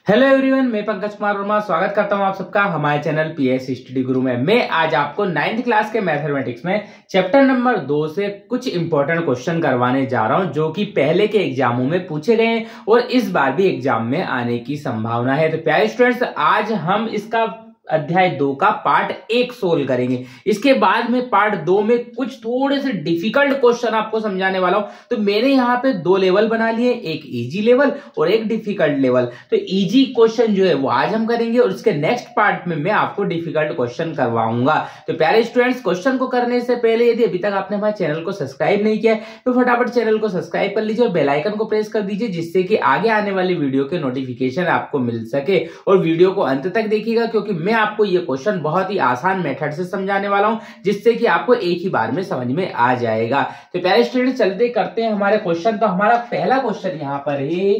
Hello everyone, मैं पंकज कुमार वर्मा स्वागत करता हूं आप सबका हमारे चैनल पीएस स्टडी गुरु में। मैं आज आपको 9th क्लास के मैथमेटिक्स में चैप्टर नंबर 2 से कुछ इंपॉर्टेंट क्वेश्चन करवाने जा रहा हूं जो कि पहले के एग्जामों में पूछे गए हैं और इस बार भी एग्जाम में आने की संभावना है। तो प्यारे स्टूडेंट्स, आज हम इसका अध्याय 2 का पार्ट 1 सोल्व करेंगे। इसके बाद में पार्ट 2 में कुछ थोड़े से डिफिकल्ट क्वेश्चन आपको समझाने वाला हूं। तो मैंने यहाँ पे 2 लेवल बना लिए, एक इजी लेवल और एक डिफिकल्ट लेवल। तो इजी क्वेश्चन जो है वो आज हम करेंगे और इसके नेक्स्ट पार्ट में मैं आपको डिफिकल्ट क्वेश्चन करवाऊंगा। तो प्यारे स्टूडेंट्स, क्वेश्चन को करने से पहले यदि अभी तक आपने हमारे चैनल को सब्सक्राइब नहीं किया है तो फटाफट चैनल को सब्सक्राइब कर लीजिए और बेल आइकन को प्रेस कर दीजिए, जिससे कि आगे आने वाली वीडियो के नोटिफिकेशन आपको मिल सके। और वीडियो को अंत तक देखिएगा क्योंकि मैं आपको ये क्वेश्चन बहुत ही आसान मेथड से समझाने वाला हूं, जिससे कि आपको एक ही बार में समझ में आ जाएगा। तो प्यारे स्टूडेंट्स, चलते करते हैं हमारे क्वेश्चन। तो हमारा पहला क्वेश्चन यहाँ पर है,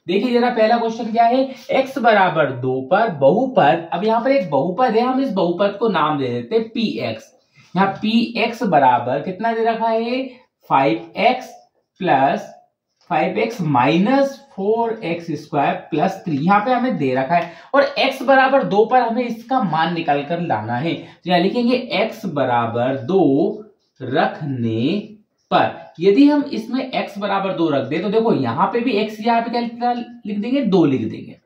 देखिए जरा पहला क्वेश्चन क्या है। x बराबर 2 पर बहुपद, अब यहाँ पर एक बहुपद है, हम इस बहुपद को नाम दे देते हैं px। यहाँ px बराबर कितना दे रखा है 5x plus 5x minus 4x square plus 3 यहाँ पे हमें दे रखा है और x बराबर 2 पर हमें इसका मान निकाल कर लाना है। तो यहाँ लिखेंगे x बराबर 2 रखने पर, यदि हम इसमें x बराबर 2 रख दे तो देखो यहाँ पे भी x यहाँ पे क्या लिख देंगे 2 लिख देंगे।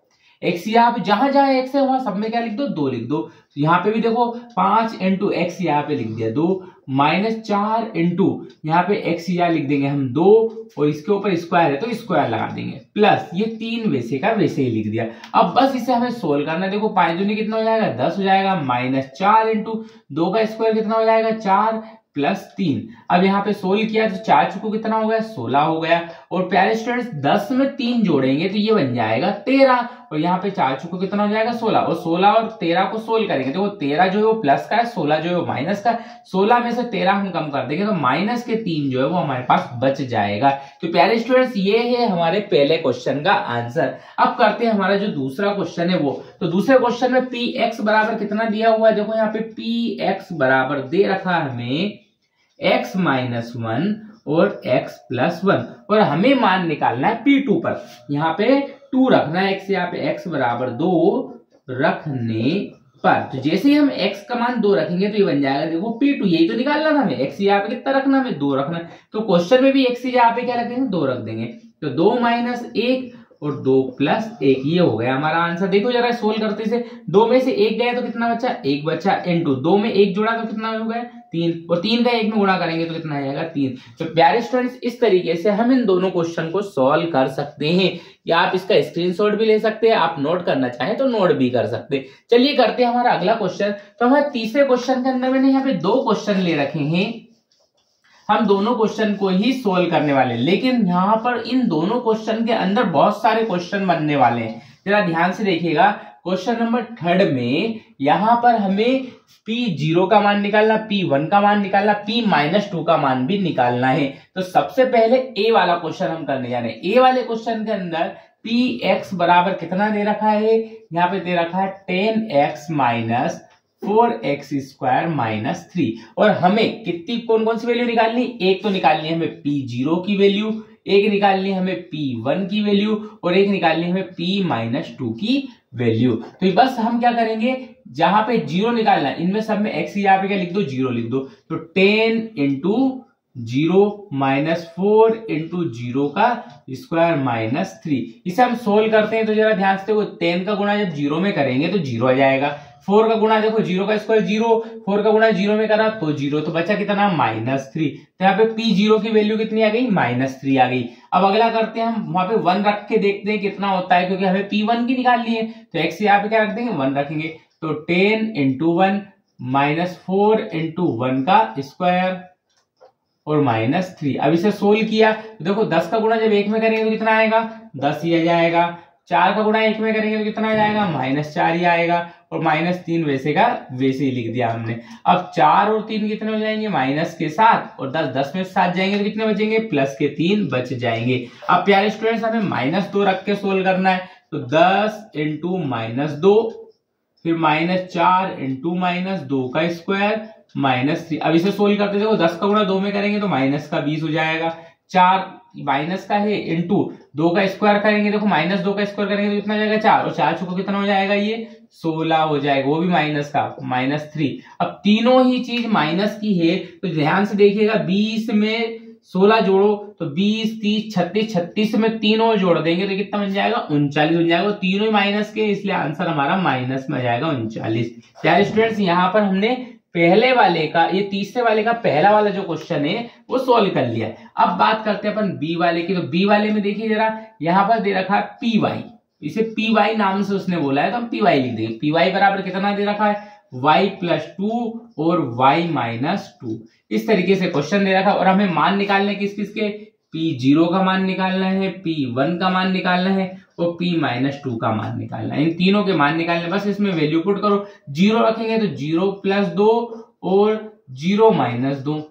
x यहाँ पे जहां जहां x है वहां सब में क्या लिख दो 2 लिख दो। तो यहाँ पे भी देखो 5 इंटू एक्स यहाँ पे लिख दिया 2 माइनस 4 इंटू यहाँ पे x यहाँ लिख देंगे हम 2 और इसके ऊपर स्क्वायर है तो स्क्वायर लगा देंगे प्लस ये 3 वैसे का वैसे ही लिख दिया। अब बस इसे हमें सोल्व करना है। देखो 5 दूनी कितना हो जाएगा 10 हो जाएगा, माइनस 4 इंटू 2 का स्क्वायर कितना हो जाएगा 4 प्लस 3। अब यहाँ पे सोल्व किया तो 4 चुको कितना हो गया 16 हो गया। और प्यारे स्टूडेंट्स 10 में 3 जोड़ेंगे तो ये बन जाएगा 13 और यहाँ पे 4 चुको कितना हो जाएगा 16 और 16 और 13 को सोल्व करेंगे तो 13 जो है वो प्लस का है, 16 जो है वो माइनस का। 16 में से 13 हम कम कर देंगे तो माइनस के 3 जो है वो हमारे पास बच जाएगा। तो प्यारे स्टूडेंट्स ये है हमारे पहले क्वेश्चन का आंसर। अब करते हैं हमारा जो दूसरा क्वेश्चन है वो। तो दूसरे क्वेश्चन में पी एक्स बराबर कितना दिया हुआ है, देखो यहाँ पे पी एक्स बराबर दे रखा है हमें x माइनस 1 और x प्लस 1 और हमें मान निकालना है P2 पर। यहाँ पे 2 रखना है x, यहाँ पे x बराबर 2 रखने पर। तो जैसे ही हम x का मान 2 रखेंगे तो ये बन जाएगा देखो P2, यही तो निकालना था हमें। x यहाँ पे कितना रखना है हमें 2 रखना है, तो क्वेश्चन में भी x यहाँ पे क्या रख देंगे 2 रख देंगे। तो 2 माइनस 1 और 2 प्लस 1 ये हो गया हमारा आंसर। देखो जरा सोल्व करते से 2 में से 1 गया तो कितना बचा 1 बचा इंटू 2 में 1 जोड़ा तो कितना हो गया 3 और 3 का 1 में गुणा करेंगे तो कितना आएगा 3। तो प्यारे स्टूडेंट्स इस तरीके से हम इन दोनों क्वेश्चन को सॉल्व कर सकते हैं, या आप इसका स्क्रीनशॉट भी ले सकते हैं, आप नोट करना चाहें तो नोट भी कर सकते हैं। चलिए करते हैं हमारा अगला क्वेश्चन। तो हमारे तीसरे क्वेश्चन के अंदर मैंने यहाँ पे 2 क्वेश्चन ले रखे हैं, हम दोनों क्वेश्चन को ही सोल्व करने वाले, लेकिन यहाँ पर इन दोनों क्वेश्चन के अंदर बहुत सारे क्वेश्चन बनने वाले हैं। जरा ध्यान से देखिएगा। क्वेश्चन नंबर 3 में यहाँ पर हमें P0 का मान निकालना, P1 का मान निकालना, P-2 का मान भी निकालना है। तो सबसे पहले A वाला क्वेश्चन हम करने जा रहे हैं। A वाले क्वेश्चन के अंदर Px बराबर कितना दे रखा है, यहाँ पे दे रखा है 10x minus 4x square minus 3 और हमें कितनी कौन कौन सी वैल्यू निकालनी, एक तो निकालनी है हमें P0 की वैल्यू, एक निकालनी है हमें P1 की वैल्यू और एक निकालनी है हमें P-2 की वैल्यू। तो बस हम क्या करेंगे, जहां पे 0 निकालना है इनमें सब में x यहाँ पे क्या लिख दो 0 लिख दो। तो 10 इंटू 0 माइनस 4 इंटू 0 का स्क्वायर माइनस 3। इसे हम सोल्व करते हैं तो जरा ध्यान से देखो 10 का गुणा जब 0 में करेंगे तो 0 आ जाएगा। 4 का गुणा देखो 0 का स्क्वायर 0, 4 का गुणा 0 में करा तो 0, तो बचा कितना -3। तो यहाँ पे P0 की वैल्यू कितनी आ गई -3 आ गई। अब अगला करते हैं हम, वहां पे 1 रख के देखते हैं कितना होता है, क्योंकि हमें P1 की निकालनी है। तो x यहाँ पे क्या रख देंगे 1 रखेंगे। तो 10 इंटू 1 माइनस 4 इंटू 1 का स्क्वायर और -3। अब इसे सोल्व किया तो देखो 10 का गुणा जब 1 में करेंगे तो कितना आएगा 10 ही आ जाएगा। 4 का गुणा 1 में करेंगे तो कितना आ जाएगा -4 ही आएगा और -3 वैसे का वैसे ही लिख दिया हमने। अब 4 और 3 कितने हो जाएंगे माइनस के 7 और 10 में 7 जाएंगे तो कितने बचेंगे प्लस के 3 बच जाएंगे। अब प्यारे स्टूडेंट्स हमें -2 रख के सोल्व करना है। तो 10 इंटू -2 फिर -4 इंटू -2 का स्क्वायर -3। अब इसे सोल्व करते देखो 10 का गुणा 2 में करेंगे तो माइनस का 20 हो जाएगा। 4 माइनस का है इंटू 2 का स्क्वायर करेंगे, देखो माइनस 2 का स्क्वायर करेंगे तो कितना हो जाएगा 4, और 4 चौको कितना हो जाएगा ये 16 हो जाएगा, वो भी माइनस का -3। अब तीनों ही चीज माइनस की है तो ध्यान से देखिएगा, 20 में 16 जोड़ो तो 20, 30, 36, 36 में तीनों जोड़ देंगे तो कितना बन जाएगा 39 बन जाएगा। तीनों ही माइनस के, इसलिए आंसर हमारा माइनस में जाएगा 39। यार स्टूडेंट्स यहाँ पर हमने पहले वाले का, ये तीसरे वाले का पहला वाला जो क्वेश्चन है वो सोल्व कर लिया। अब बात करते हैं अपन बी वाले की। तो बी वाले में देखिए जरा, यहाँ पर दे रखा है पी वाई, इसे पी वाई नाम से उसने बोला है तो हम पी वाई लिख देंगे। पी वाई बराबर कितना दे रखा है y+2 और y-2, इस तरीके से क्वेश्चन दे रखा है। और हमें मान निकालने किस किस के, P0 का मान निकालना है, P1 का मान निकालना है और P-2 का मान निकालना है। इन तीनों के मान निकालने, बस इसमें वैल्यू पुट करो। 0 रखेंगे तो 0+2 और 0-2,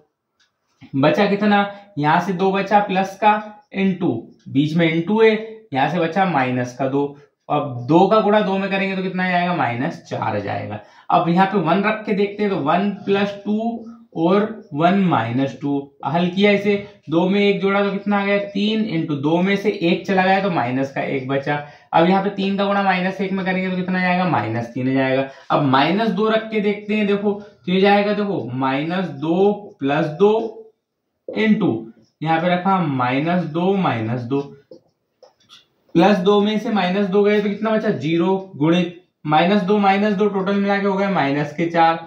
बचा कितना, यहां से 2 बचा प्लस का इंटू, बीच में इंटू है, यहां से बचा -2। अब 2 का गुणा 2 में करेंगे तो कितना जाएगा -4 जाएगा। अब यहाँ पे 1 रख के देखते हैं तो 1+2 और 1-2, हल किया इसे, 2 में 1 जोड़ा तो कितना आ गया 3, इंटू 2 में से 1 चला गया तो -1 बचा। अब यहाँ पे 3 का गुणा -1 में करेंगे तो कितना जाएगा -3 जाएगा। अब -2 रख के देखते हैं, देखो तो ये जाएगा, देखो -2+2 इंटू यहाँ पे रखा -2 +2 में से -2 गए तो कितना बचा 0, गुणित -2 टोटल मिला के हो गए -4,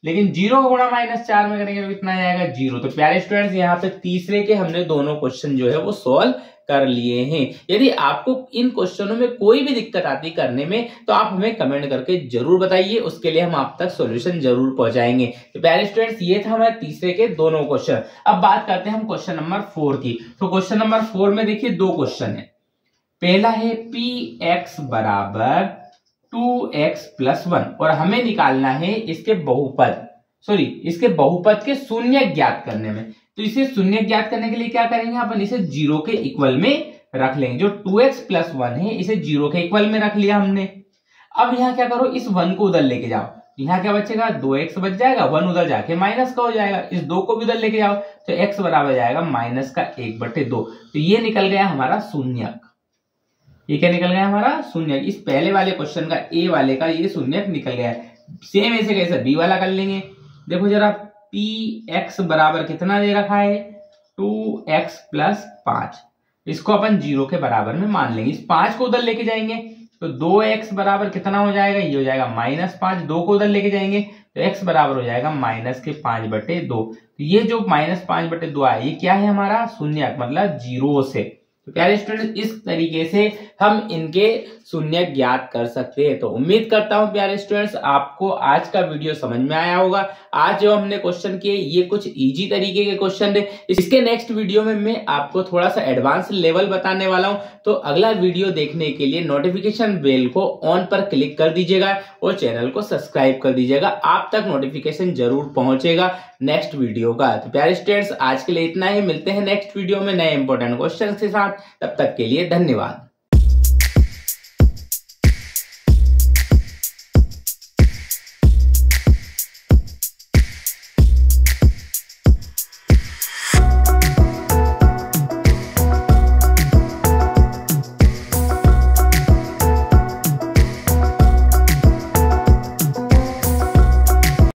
लेकिन 0 का गुणा -4 में करेंगे तो कितना आएगा 0। तो प्यारे स्टूडेंट्स यहाँ पे तीसरे के हमने दोनों क्वेश्चन जो है वो सॉल्व कर लिए हैं। यदि आपको इन क्वेश्चनों में कोई भी दिक्कत आती करने में तो आप हमें कमेंट करके जरूर बताइए, उसके लिए हम आप तक सॉल्यूशन जरूर पहुंचाएंगे। तो प्यारे स्टूडेंट्स ये था हमारे तीसरे के दोनों क्वेश्चन। अब बात करते हैं हम क्वेश्चन नंबर 4 की। तो क्वेश्चन नंबर 4 में देखिए 2 क्वेश्चन है। पहला है px बराबर 2x+1 और हमें निकालना है इसके बहुपद के शून्य ज्ञात करने में। तो इसे शून्य ज्ञात करने के लिए क्या करेंगे, अपन इसे 0 के इक्वल में रख लेंगे। जो 2x+1 है इसे 0 के इक्वल में रख लिया हमने। अब यहाँ क्या करो, इस 1 को उधर लेके जाओ, यहाँ क्या बचेगा 2x बच जाएगा, 1 उधर जाके माइनस का हो जाएगा, इस 2 को भी उधर लेके जाओ तो x बराबर जाएगा -1/2। तो ये निकल गया हमारा शून्यक। ये क्या निकल गया हमारा शून्यक। इस पहले वाले क्वेश्चन का ए वाले का ये शून्यक निकल गया है। सेम ऐसे कैसे बी वाला कर लेंगे। देखो जरा px बराबर कितना दे रखा है 2x+5, इसको अपन 0 के बराबर में मान लेंगे। इस 5 को उधर लेके जाएंगे तो 2x बराबर कितना हो जाएगा, ये हो जाएगा -5। 2 को उधर लेके जाएंगे तो x बराबर हो जाएगा -5/2। तो ये जो -5/2 आया ये क्या है हमारा शून्यक, मतलब 0 से। तो प्यारे स्टूडेंट इस तरीके से हम इनके शून्य ज्ञात कर सकते हैं। तो उम्मीद करता हूं प्यारे स्टूडेंट्स आपको आज का वीडियो समझ में आया होगा। आज जो हमने क्वेश्चन किए ये कुछ इजी तरीके के क्वेश्चन थे। इसके नेक्स्ट वीडियो में मैं आपको थोड़ा सा एडवांस लेवल बताने वाला हूं। तो अगला वीडियो देखने के लिए नोटिफिकेशन बेल को ऑन पर क्लिक कर दीजिएगा और चैनल को सब्सक्राइब कर दीजिएगा, आप तक नोटिफिकेशन जरूर पहुंचेगा नेक्स्ट वीडियो का। तो प्यारे स्टूडेंट्स आज के लिए इतना ही, मिलते हैं नेक्स्ट वीडियो में नए इंपॉर्टेंट क्वेश्चन के साथ। तब तक के लिए धन्यवाद।